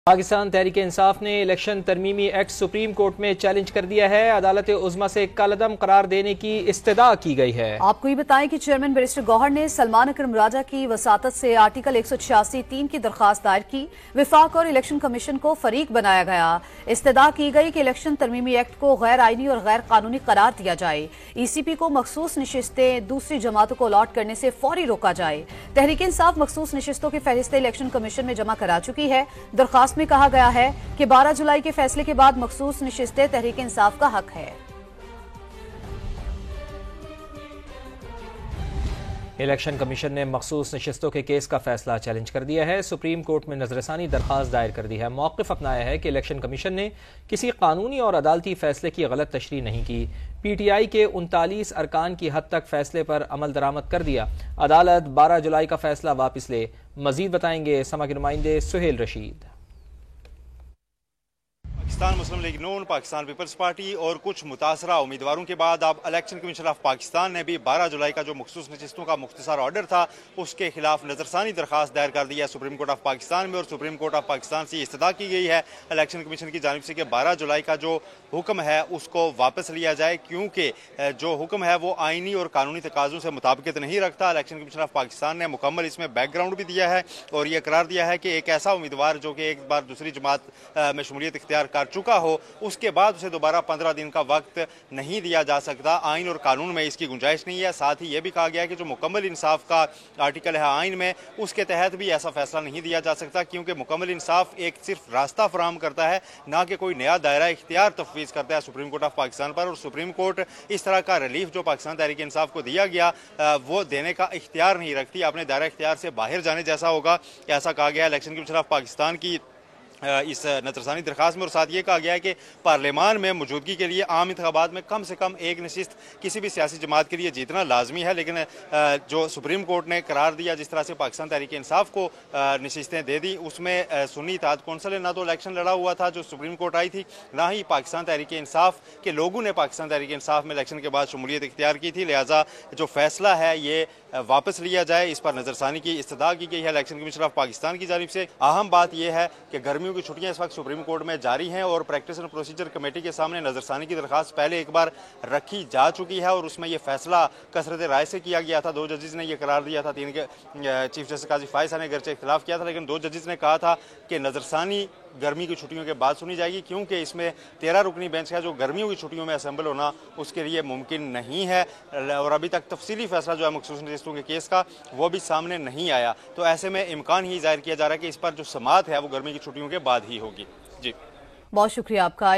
पाकिस्तान तहरीक इंसाफ ने election तरमीमी act supreme court में challenge कर दिया है। अदालत उज़्मा से कलअदम करार देने की इस्तदा की गई है। आपको ये बताएं कि चेयरमैन बैरिस्टर गौहर ने सलमान अकरम राजा की वसातत से आर्टिकल 186(3) की दरखास्त दायर की। विफाक और इलेक्शन कमीशन को फरीक बनाया गया। इस्तदा की गई कि इलेक्शन तरमीमी एक्ट को गैर आईनी और गैर कानूनी करार दिया जाए। ECP को मखसूस नशिस्तें दूसरी जमातों को अलॉट करने से फौरी रोका जाए। तहरीक इंसाफ मखसूस नशिस्तों की फहरिस्त इलेक्शन कमीशन में जमा करा चुकी है। दरखास्त में कहा गया है कि 12 जुलाई के फैसले के बाद मखसूस नशिस्तें तहरीक इंसाफ का हक है। इलेक्शन कमीशन ने मखसूस नशिस्तों के केस का फैसला चैलेंज कर दिया है। सुप्रीम कोर्ट में नजरसानी दरखास्त दायर कर दी है। मौक़िफ़ अपनाया है कि इलेक्शन कमीशन ने किसी कानूनी और अदालती फैसले की गलत तशरीह नहीं की। PTI के 39 अरकान की हद तक फैसले पर अमल दरामद कर दिया। अदालत 12 जुलाई का फैसला वापस ले। मजीद बताएंगे समा के नुमाइंदे सुहेल रशीद। पाकिस्तान मुस्लिम लीग नून, पाकिस्तान पीपल्स पार्टी और कुछ मुतासरा उम्मीदवारों के बाद अब इलेक्शन कमीशन ऑफ पाकिस्तान ने भी 12 जुलाई का जो मखसूस नशिस्तों का मुख्तसर ऑर्डर था उसके खिलाफ नजरसानी दरखास्त दायर कर दी है सुप्रीम कोर्ट ऑफ पाकिस्तान में। और सुप्रीम कोर्ट ऑफ पाकिस्तान से इस्तदा की गई है इलेक्शन कमीशन की जानिब से कि 12 जुलाई का जो हुक्म है उसको वापस लिया जाए, क्योंकि जो हुक्म है वो आईनी और कानूनी तकाज़ों से मुताबिकत नहीं रखता। इलेक्शन कमीशन ऑफ पाकिस्तान ने मुकम्मल इसमें बैकग्राउंड भी दिया है और यह करार दिया है कि एक ऐसा उम्मीदवार जो कि एक बार दूसरी जमात में शमूलियत इख्तियार कर चुका हो उसके बाद उसे दोबारा 15 दिन का वक्त नहीं दिया जा सकता। आइन और कानून में इसकी गुंजाइश नहीं है। साथ ही यह भी कहा गया है कि जो मुकम्मल इंसाफ का आर्टिकल है आइन में, उसके तहत भी ऐसा फैसला नहीं दिया जा सकता, क्योंकि मुकम्मल इंसाफ एक सिर्फ रास्ता फराहम करता है, ना कि कोई नया दायरा इख्तियार तफवीज़ करता है सुप्रीम कोर्ट ऑफ पाकिस्तान पर। और सुप्रीम कोर्ट इस तरह का रिलीफ जो पाकिस्तान तहरीक इंसाफ को दिया गया वो देने का इख्तियार नहीं रखती, अपने दायरा इख्तियार से बाहर जाने जैसा होगा, ऐसा कहा गया इलेक्शन कमीशन ऑफ पाकिस्तान की इस नजरसानी दरखास्त में। और साथ ये कहा गया है कि पार्लियामान में मौजूदगी के लिए आम इंतखाबात में कम से कम एक नशिस्त किसी भी सियासी जमात के लिए जीतना लाजमी है। लेकिन जो सुप्रीम कोर्ट ने करार दिया जिस तरह से पाकिस्तान तहरीक इंसाफ को नशिस्तें दे दी, उसमें सुन्नी इत्तेहाद कौंसिल ने ना तो इलेक्शन लड़ा हुआ था जो सुप्रीम कोर्ट आई थी, ना ही पाकिस्तान तहरीक इंसाफ के लोगों ने पाकिस्तान तहरीक इंसाफ में इलेक्शन के बाद शमूलियत इख्तियार की थी। लिहाजा जो फैसला है ये वापस लिया जाए, इस पर नजरसानी की इस्तदा की गई है इलेक्शन कमीशन ऑफ पाकिस्तान की जानिब से। अहम बात यह है कि गर्मियों की छुट्टियां इस वक्त सुप्रीम कोर्ट में जारी हैं और प्रैक्टिस एंड प्रोसीजर कमेटी के सामने नजरसानी की दरखास्त पहले एक बार रखी जा चुकी है और उसमें यह फैसला कसरत राय से किया गया था। 2 जजेस ने यह करार दिया था, 3 के चीफ जस्टिस काजी फायसा ने अगरचे इख्तिलाफ किया था, लेकिन 2 जजेस ने कहा था कि नजरसानी गर्मी की छुट्टियों के बाद सुनी जाएगी, क्योंकि इसमें 13 रुकनी बेंच है जो गर्मियों की छुट्टियों में असेंबल होना उसके लिए मुमकिन नहीं है। और अभी तक तफसीली फैसला जो है मखसूस नशिस्तों के केस का वो भी सामने नहीं आया। तो ऐसे में इम्कान ही जाहिर किया जा रहा है कि इस पर जो समाअत है वो गर्मी की छुट्टियों के बाद ही होगी। जी, बहुत शुक्रिया आपका।